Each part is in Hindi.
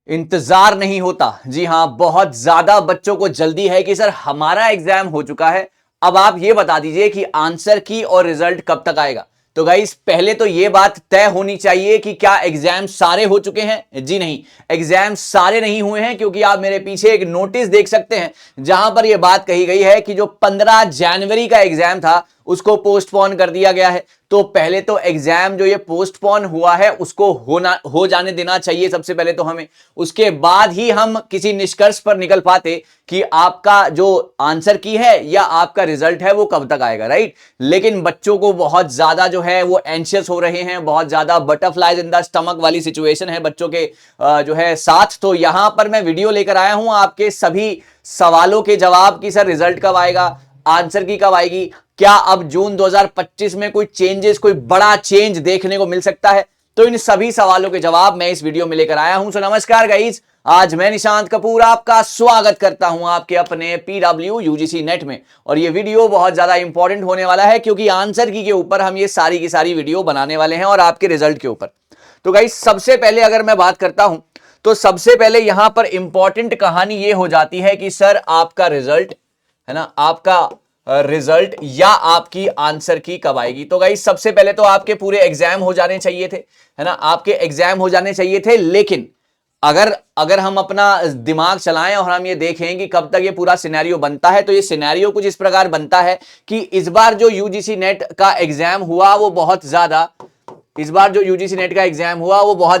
इंतजार नहीं होता। जी हां, बहुत ज्यादा बच्चों को जल्दी है कि सर हमारा एग्जाम हो चुका है, अब आप ये बता दीजिए कि आंसर की और रिजल्ट कब तक आएगा। तो गाइस पहले तो ये बात तय होनी चाहिए कि क्या एग्जाम सारे हो चुके हैं। जी नहीं, एग्जाम सारे नहीं हुए हैं, क्योंकि आप मेरे पीछे एक नोटिस देख सकते हैं जहां पर यह बात कही गई है कि जो 15 जनवरी का एग्जाम था उसको पोस्टपोन कर दिया गया है। तो पहले तो एग्जाम जो ये पोस्टपोन हुआ है उसको हो जाने देना चाहिए सबसे पहले तो हमें, उसके बाद ही हम किसी निष्कर्ष पर निकल पाते कि आपका जो आंसर की है या आपका रिजल्ट है वो कब तक आएगा, राइट। लेकिन बच्चों को बहुत ज्यादा जो है वो एंशियस हो रहे हैं, बहुत ज्यादा बटरफ्लाइज इन द स्टमक वाली सिचुएशन है बच्चों के जो है साथ। तो यहां पर मैं वीडियो लेकर आया हूं आपके सभी सवालों के जवाब की सर रिजल्ट कब आएगा, आंसर की कब आएगी, क्या अब जून 2025 में कोई चेंजेस, कोई बड़ा चेंज देखने को मिल सकता है। तो इन सभी सवालों के जवाब मैं इस वीडियो में लेकर आया हूं। सो नमस्कार गाइस, आज मैं निशांत कपूर आपका स्वागत करता हूं आपके अपने PW UGC नेट में। और ये वीडियो बहुत ज्यादा इंपॉर्टेंट होने वाला है, क्योंकि आंसर की के ऊपर हम ये सारी की सारी वीडियो बनाने वाले हैं और आपके रिजल्ट के ऊपर। तो गाइस सबसे पहले अगर मैं बात करता हूं तो सबसे पहले यहां पर इंपॉर्टेंट कहानी ये हो जाती है कि सर आपका रिजल्ट है ना, आपका रिजल्ट या आपकी आंसर की कब आएगी। तो गाइस सबसे पहले तो आपके पूरे एग्जाम हो जाने चाहिए थे, है ना, आपके एग्जाम हो जाने चाहिए थे। लेकिन अगर हम अपना दिमाग चलाएं और हम ये देखें कि कब तक ये पूरा सिनेरियो बनता है, तो ये सिनेरियो कुछ इस प्रकार बनता है कि इस बार जो यूजीसी नेट का एग्जाम हुआ वो बहुत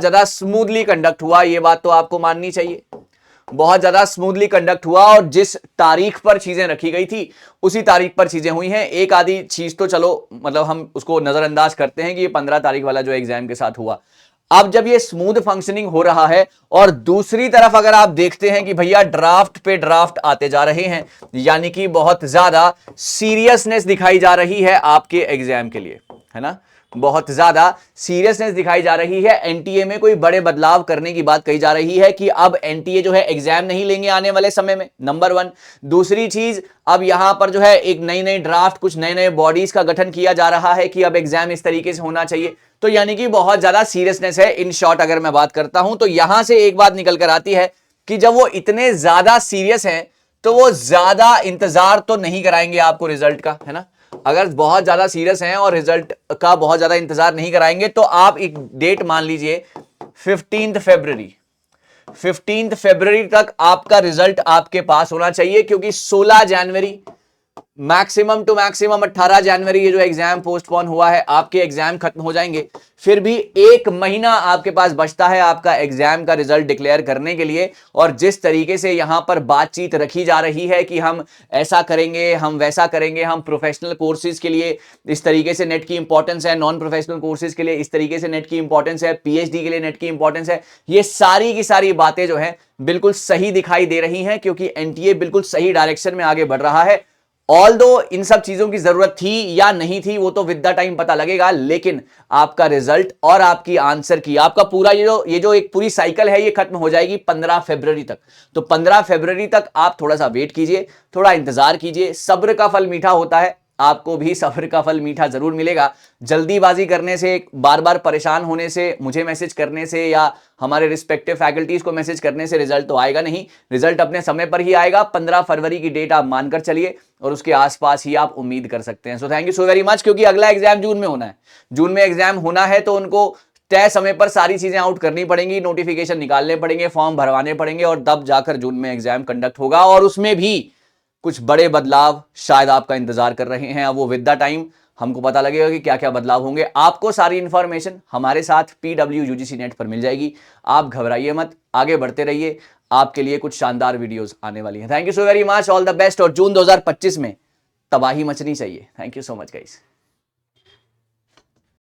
ज्यादा स्मूथली कंडक्ट हुआ। ये बात तो आपको माननी चाहिए, बहुत ज्यादा स्मूथली कंडक्ट हुआ और जिस तारीख पर चीजें रखी गई थी उसी तारीख पर चीजें हुई हैं। एक आधी चीज तो चलो मतलब हम उसको नजरअंदाज करते हैं कि ये 15 तारीख वाला जो एग्जाम के साथ हुआ। अब जब ये स्मूथ फंक्शनिंग हो रहा है और दूसरी तरफ अगर आप देखते हैं कि भैया ड्राफ्ट पे ड्राफ्ट आते जा रहे हैं, यानी कि बहुत ज्यादा सीरियसनेस दिखाई जा रही है आपके एग्जाम के लिए, है ना, बहुत ज्यादा सीरियसनेस दिखाई जा रही है। एनटीए में कोई बड़े बदलाव करने की बात कही जा रही है कि अब एनटीए जो है एग्जाम नहीं लेंगे आने वाले समय में, नंबर 1। दूसरी चीज, अब यहां पर जो है एक नई ड्राफ्ट, कुछ नए बॉडीज का गठन किया जा रहा है कि अब एग्जाम इस तरीके से होना चाहिए। तो यानी कि बहुत ज्यादा सीरियसनेस है। इन शॉर्ट अगर मैं बात करता हूं तो यहां से एक बात निकल कर आती है कि जब वो इतने ज्यादा सीरियस हैं तो वो ज्यादा इंतजार तो नहीं कराएंगे आपको रिजल्ट का, है ना। अगर बहुत ज्यादा सीरियस हैं और रिजल्ट का बहुत ज्यादा इंतजार नहीं कराएंगे तो आप एक डेट मान लीजिए 15 फरवरी तक आपका रिजल्ट आपके पास होना चाहिए, क्योंकि 16 जनवरी मैक्सिमम टू मैक्सिमम 18 जनवरी ये जो एग्जाम पोस्टपोन हुआ है, आपके एग्जाम खत्म हो जाएंगे। फिर भी 1 महीना आपके पास बचता है आपका एग्जाम का रिजल्ट डिक्लेयर करने के लिए। और जिस तरीके से यहां पर बातचीत रखी जा रही है कि हम ऐसा करेंगे, हम वैसा करेंगे, हम प्रोफेशनल कोर्सेज के लिए इस तरीके से नेट की इंपॉर्टेंस है, नॉन प्रोफेशनल कोर्सेज के लिए इस तरीके से नेट की इंपॉर्टेंस है, पीएचडी के लिए नेट की इंपॉर्टेंस है, ये सारी की सारी बातें जो है बिल्कुल सही दिखाई दे रही हैं, क्योंकि एनटीए बिल्कुल सही डायरेक्शन में आगे बढ़ रहा है। ऑल्दो इन सब चीजों की जरूरत थी या नहीं थी वो तो विद द टाइम पता लगेगा, लेकिन आपका रिजल्ट और आपकी आंसर की, आपका पूरा ये जो एक पूरी साइकिल है ये खत्म हो जाएगी 15 फरवरी तक। तो 15 फरवरी तक आप थोड़ा सा वेट कीजिए, थोड़ा इंतजार कीजिए। सब्र का फल मीठा होता है, आपको भी सब्र का फल मीठा जरूर मिलेगा। जल्दीबाजी करने से, बार बार परेशान होने से, मुझे मैसेज करने से या हमारे रिस्पेक्टिव फैकल्टीज को मैसेज करने से रिजल्ट तो आएगा नहीं। रिजल्ट अपने समय पर ही आएगा। 15 फरवरी की डेट आप मानकर चलिए और उसके आसपास ही आप उम्मीद कर सकते हैं। So thank you so very much, क्योंकि अगला एग्जाम जून में होना है। जून में एग्जाम होना है तो उनको तय समय पर सारी चीजें आउट करनी पड़ेंगी, नोटिफिकेशन निकालने पड़ेंगे, फॉर्म भरवाने पड़ेंगे और तब जाकर जून में एग्जाम कंडक्ट होगा। और उसमें भी कुछ बड़े बदलाव शायद आपका इंतजार कर रहे हैं। अब वो विद द टाइम हमको पता लगेगा कि क्या क्या बदलाव होंगे। आपको सारी इंफॉर्मेशन हमारे साथ PW UGC नेट पर मिल जाएगी। आप घबराइए मत, आगे बढ़ते रहिए, आपके लिए कुछ शानदार वीडियोस आने वाली हैं। Thank you so very much, all the best. और जून 2025 में तबाही मचनी चाहिए। Thank you so much guys.